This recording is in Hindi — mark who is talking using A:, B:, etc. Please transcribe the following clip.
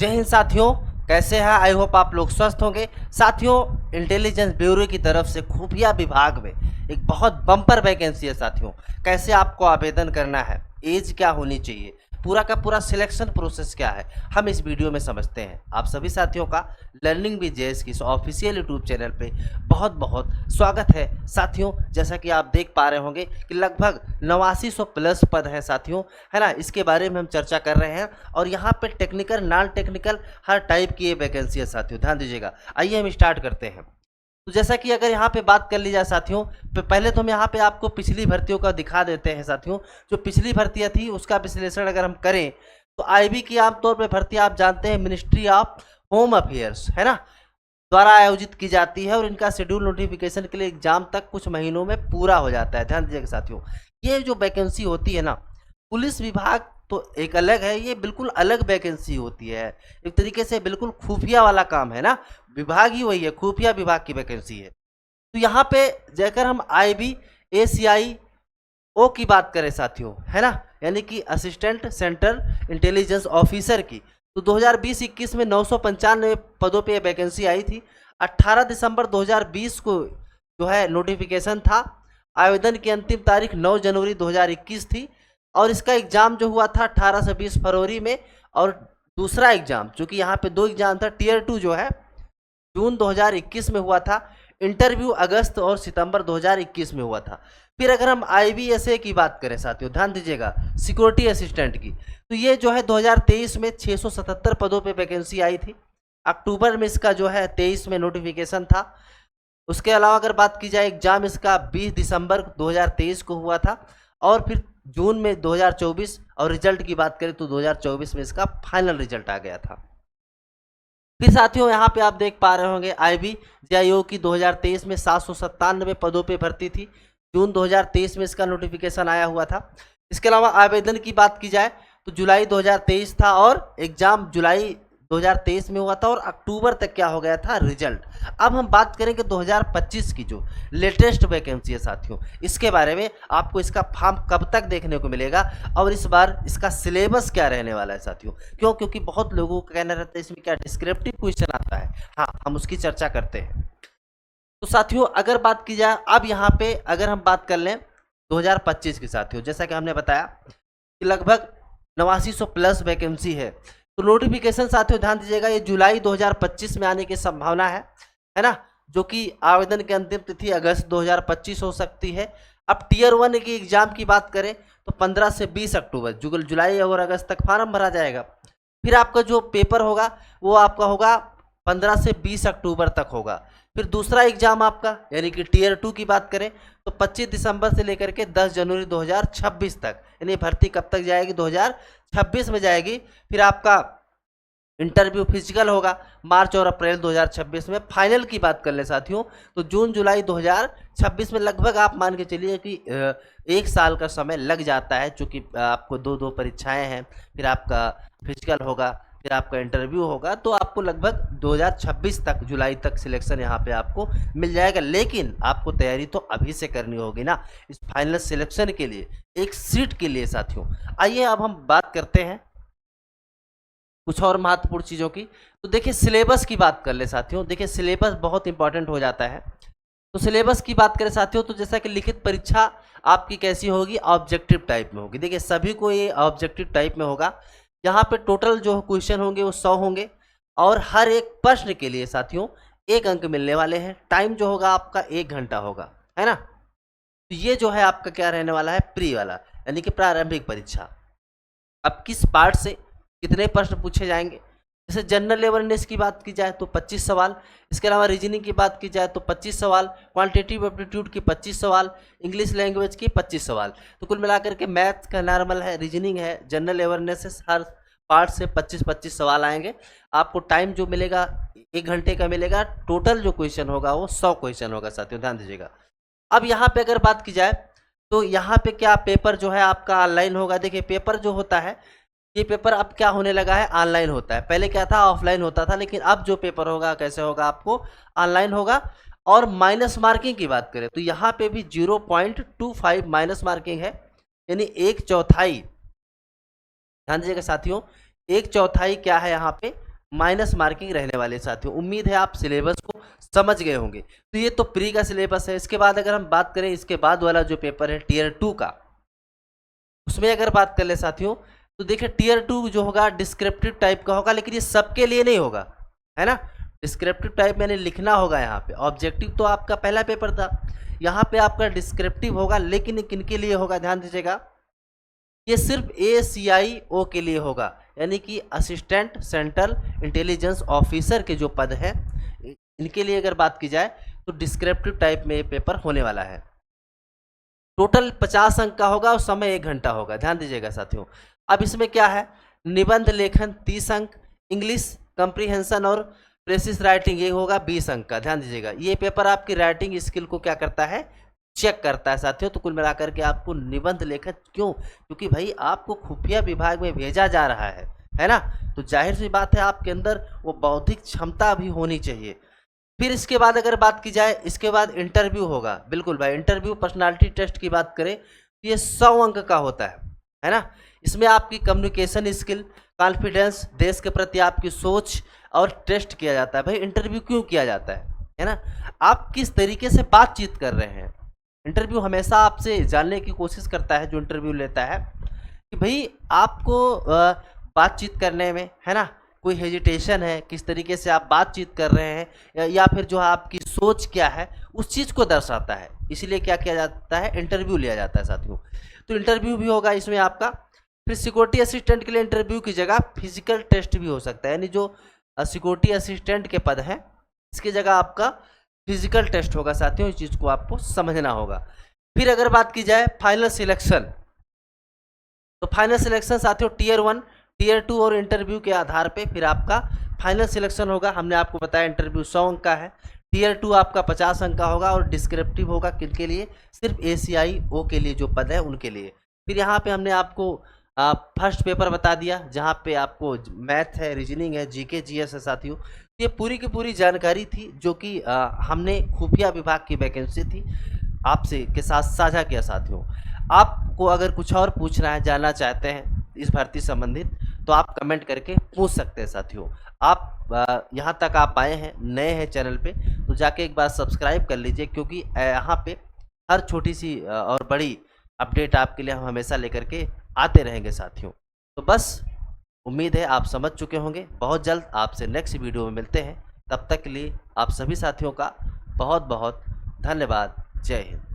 A: जय हिंद साथियों, कैसे हैं? आई होप आप लोग स्वस्थ होंगे। साथियों, इंटेलिजेंस ब्यूरो की तरफ से खुफिया विभाग में एक बहुत बम्पर वैकेंसी है। साथियों, कैसे आपको आवेदन करना है, एज क्या होनी चाहिए, पूरा का पूरा सिलेक्शन प्रोसेस क्या है, हम इस वीडियो में समझते हैं। आप सभी साथियों का लर्निंग विद जेएस की ऑफिशियल यूट्यूब चैनल पे बहुत बहुत स्वागत है। साथियों, जैसा कि आप देख पा रहे होंगे कि लगभग 8900 प्लस पद हैं साथियों, है ना। इसके बारे में हम चर्चा कर रहे हैं और यहाँ पे टेक्निकल नॉन टेक्निकल हर टाइप की ये वैकेंसी है साथियों, ध्यान दीजिएगा। आइए हम स्टार्ट करते हैं। तो जैसा कि अगर यहाँ पे बात कर ली जाए साथियों, तो पहले तो हम यहाँ पे आपको पिछली भर्तियों का दिखा देते हैं साथियों। जो पिछली भर्तियाँ थी उसका विश्लेषण अगर हम करें तो आईबी की आमतौर पर भर्ती आप जानते हैं मिनिस्ट्री ऑफ होम अफेयर्स, है ना, द्वारा आयोजित की जाती है और इनका शेड्यूल नोटिफिकेशन के लिए एग्जाम तक कुछ महीनों में पूरा हो जाता है। ध्यान दीजिएगा साथियों, ये जो वैकेंसी होती है ना, पुलिस विभाग तो एक अलग है, ये बिल्कुल अलग वैकेंसी होती है। एक तरीके से बिल्कुल खुफिया वाला काम है ना, विभाग ही वही है, खुफिया विभाग की वैकेंसी है। तो यहाँ पे जाकर हम आईबी एसीआई ओ की बात करें साथियों, है ना, यानी कि असिस्टेंट सेंट्रल इंटेलिजेंस ऑफिसर की, तो 2020-21 में 995 पदों पे वैकेंसी आई थी। 18 दिसंबर 2020 को जो है नोटिफिकेशन था। आवेदन की अंतिम तारीख 9 जनवरी 2021 थी और इसका एग्ज़ाम जो हुआ था 18 से 20 फरवरी में। और दूसरा एग्ज़ाम, जो कि यहाँ पे 2 एग्ज़ाम था, टियर 2 जो है जून 2021 में हुआ था। इंटरव्यू अगस्त और सितंबर 2021 में हुआ था। फिर अगर हम आईबीएसए की बात करें साथियों, ध्यान दीजिएगा, सिक्योरिटी असिस्टेंट की, तो ये जो है 2023 में 677 पदों पे वैकेंसी आई थी। अक्टूबर में इसका जो है 23 में नोटिफिकेशन था। उसके अलावा अगर बात की जाए, एग्जाम इसका 20 दिसंबर 2023 को हुआ था और फिर जून में 2024, और रिजल्ट की बात करें तो 2024 में इसका फाइनल रिजल्ट आ गया था। फिर साथियों यहाँ पे आप देख पा रहे होंगे आईबी जेआईओ की 2023 में 797 पदों पे भर्ती थी। जून 2023 में इसका नोटिफिकेशन आया हुआ था। इसके अलावा आवेदन की बात की जाए तो जुलाई 2023 था और एग्जाम जुलाई 2023 में हुआ था और अक्टूबर तक क्या हो गया था, रिजल्ट। अब हम बात करेंगे 2025 की जो लेटेस्ट वैकेंसी है साथियों, इसके बारे में आपको इसका फॉर्म कब तक देखने को मिलेगा और इस बार इसका सिलेबस क्या रहने वाला है साथियों। क्योंकि बहुत लोगों का कहना रहता है इसमें क्या डिस्क्रिप्टिव क्वेश्चन आता है। हाँ, हम उसकी चर्चा करते हैं। तो साथियों अगर बात की जाए, अब यहाँ पे अगर हम बात कर लें 2025 की साथियों, जैसा कि हमने बताया कि लगभग 8900 प्लस वैकेंसी है। तो नोटिफिकेशन साथियों ध्यान दीजिएगा, ये जुलाई 2025 में आने की संभावना है ना, जो कि आवेदन की अंतिम तिथि अगस्त 2025 हो सकती है। अब टियर 1 की एग्जाम की बात करें तो 15 से 20 अक्टूबर, जुलाई और अगस्त तक फार्म भरा जाएगा। फिर आपका जो पेपर होगा वो आपका होगा 15 से 20 अक्टूबर तक होगा। फिर दूसरा एग्जाम आपका यानी कि टियर 2 की बात करें तो 25 दिसंबर से लेकर के 10 जनवरी 2026 तक, यानी भर्ती कब तक जाएगी, 2026 में जाएगी। फिर आपका इंटरव्यू फिजिकल होगा मार्च और अप्रैल 2026 में। फाइनल की बात कर ले साथियों तो जून जुलाई 2026 में। लगभग आप मान के चलिए कि 1 साल का समय लग जाता है, चूँकि आपको दो परीक्षाएं हैं, फिर आपका फिजिकल होगा, फिर आपका इंटरव्यू होगा, तो आपको लगभग 2026 तक, जुलाई तक सिलेक्शन यहाँ पे आपको मिल जाएगा। लेकिन आपको तैयारी तो अभी से करनी होगी ना इस फाइनल सिलेक्शन के लिए, एक सीट के लिए साथियों। आइए अब हम बात करते हैं कुछ और महत्वपूर्ण चीज़ों की। तो देखिए सिलेबस की बात कर ले साथियों, देखिए सिलेबस बहुत इंपॉर्टेंट हो जाता है। तो सिलेबस की बात करें साथियों तो जैसा कि लिखित परीक्षा आपकी कैसी होगी, ऑब्जेक्टिव टाइप में होगी। देखिए सभी को ये ऑब्जेक्टिव टाइप में होगा। यहाँ पे टोटल जो क्वेश्चन होंगे वो 100 होंगे और हर एक प्रश्न के लिए साथियों 1 अंक मिलने वाले हैं। टाइम जो होगा आपका 1 घंटा होगा, है ना। तो ये जो है आपका क्या रहने वाला है, प्री वाला, यानी कि प्रारंभिक परीक्षा। अब किस पार्ट से कितने प्रश्न पूछे जाएंगे, जैसे जनरल अवेयरनेस की बात की जाए तो 25 सवाल, इसके अलावा रीजनिंग की बात की जाए तो 25 सवाल, क्वांटिटेटिव एप्टीट्यूड की 25 सवाल, इंग्लिश लैंग्वेज की 25 सवाल। तो कुल मिलाकर के मैथ्स का नॉर्मल है, रीजनिंग है, जनरल अवेयरनेस है, हर पार्ट से 25-25 सवाल आएंगे। आपको टाइम जो मिलेगा 1 घंटे का मिलेगा। टोटल जो क्वेश्चन होगा वो 100 क्वेश्चन होगा साथियों, ध्यान दीजिएगा। अब यहाँ पे अगर बात की जाए तो यहाँ पे क्या पेपर जो है आपका ऑनलाइन होगा। देखिए पेपर जो होता है, ये पेपर अब क्या होने लगा है, ऑनलाइन होता है। पहले क्या था, ऑफलाइन होता था, लेकिन अब जो पेपर होगा कैसे होगा, आपको ऑनलाइन होगा। और माइनस मार्किंग की बात करें तो यहाँ पे भी 0.25 माइनस मार्किंग है, यानी 1/4, ध्यान दीजिएगा साथियों, 1/4 क्या है यहाँ पे माइनस मार्किंग रहने वाले साथियों। उम्मीद है आप सिलेबस को समझ गए होंगे। तो ये तो प्री का सिलेबस है। इसके बाद अगर हम बात करें इसके बाद वाला जो पेपर है टीयर 2 का, उसमें अगर बात कर ले साथियों तो देखिए टीयर 2 जो होगा डिस्क्रिप्टिव टाइप का होगा, लेकिन ये सबके लिए नहीं होगा, है ना। डिस्क्रिप्टिव टाइप मैंने लिखना होगा यहाँ पे। ऑब्जेक्टिव तो आपका पहला पेपर था, यहाँ पे आपका डिस्क्रिप्टिव होगा, लेकिन किनके लिए होगा ध्यान दीजिएगा, ये सिर्फ ACIO के लिए होगा, यानी कि असिस्टेंट सेंट्रल इंटेलिजेंस ऑफिसर के जो पद हैं इनके लिए अगर बात की जाए तो डिस्क्रिप्टिव टाइप में ये पेपर होने वाला है। टोटल 50 अंक का होगा और समय 1 घंटा होगा, ध्यान दीजिएगा साथियों। अब इसमें क्या है, निबंध लेखन 30 अंक, इंग्लिश कंप्रीहेंशन और प्रेसिस राइटिंग ये होगा 20 अंक का, ध्यान दीजिएगा। ये पेपर आपकी राइटिंग स्किल को क्या करता है, चेक करता है साथियों। तो कुल मिलाकर के आपको निबंध लेखन, क्यों, क्योंकि भाई आपको खुफिया विभाग में भेजा जा रहा है ना, तो जाहिर सी बात है आपके अंदर वो बौद्धिक क्षमता भी होनी चाहिए। फिर इसके बाद अगर बात की जाए, इसके बाद इंटरव्यू होगा। बिल्कुल भाई, इंटरव्यू पर्सनालिटी टेस्ट की बात करें तो ये 100 अंक का होता है ना। इसमें आपकी कम्युनिकेशन स्किल, कॉन्फिडेंस, देश के प्रति आपकी सोच और टेस्ट किया जाता है। भाई इंटरव्यू क्यों किया जाता है ना, आप किस तरीके से बातचीत कर रहे हैं। इंटरव्यू हमेशा आपसे जानने की कोशिश करता है जो इंटरव्यू लेता है कि भाई आपको बातचीत करने में, है ना, कोई हेजिटेशन है, किस तरीके से आप बातचीत कर रहे हैं, या फिर जो आपकी सोच क्या है उस चीज़ को दर्शाता है। इसलिए क्या किया जाता है, इंटरव्यू लिया जाता है साथियों। तो इंटरव्यू भी होगा इसमें आपका। फिर सिक्योरिटी असिस्टेंट के लिए इंटरव्यू की जगह फिजिकल टेस्ट भी हो सकता है, यानी जो सिक्योरिटी असिस्टेंट के पद हैं इसकी जगह आपका फिजिकल टेस्ट होगा साथियों। इस चीज़ को आपको समझना होगा। फिर अगर बात की जाए फाइनल सिलेक्शन, तो फाइनल सिलेक्शन साथियों टीयर 1, टीयर 2 और इंटरव्यू के आधार पे फिर आपका फाइनल सिलेक्शन होगा। हमने आपको बताया इंटरव्यू 100 अंक का है, टीयर 2 आपका 50 अंक का होगा और डिस्क्रिप्टिव होगा किनके लिए, सिर्फ ACIO के लिए जो पद है उनके लिए। फिर यहाँ पे हमने आपको फर्स्ट पेपर बता दिया जहाँ पे आपको मैथ है, रीजनिंग है, GK GS है साथियों। ये पूरी की पूरी जानकारी थी जो कि हमने खुफिया विभाग की वैकेंसी थी आपसे के साथ साझा किया साथियों। आपको अगर कुछ और पूछना है, जानना चाहते हैं इस भर्ती संबंधित, तो आप कमेंट करके पूछ सकते हैं साथियों। आप यहाँ तक आप आए हैं, नए हैं चैनल पे, तो जाके एक बार सब्सक्राइब कर लीजिए, क्योंकि यहाँ पे हर छोटी सी और बड़ी अपडेट आपके लिए हम हमेशा लेकर के आते रहेंगे साथियों। तो बस उम्मीद है आप समझ चुके होंगे। बहुत जल्द आपसे नेक्स्ट वीडियो में मिलते हैं। तब तक के लिए आप सभी साथियों का बहुत बहुत धन्यवाद। जय हिंद।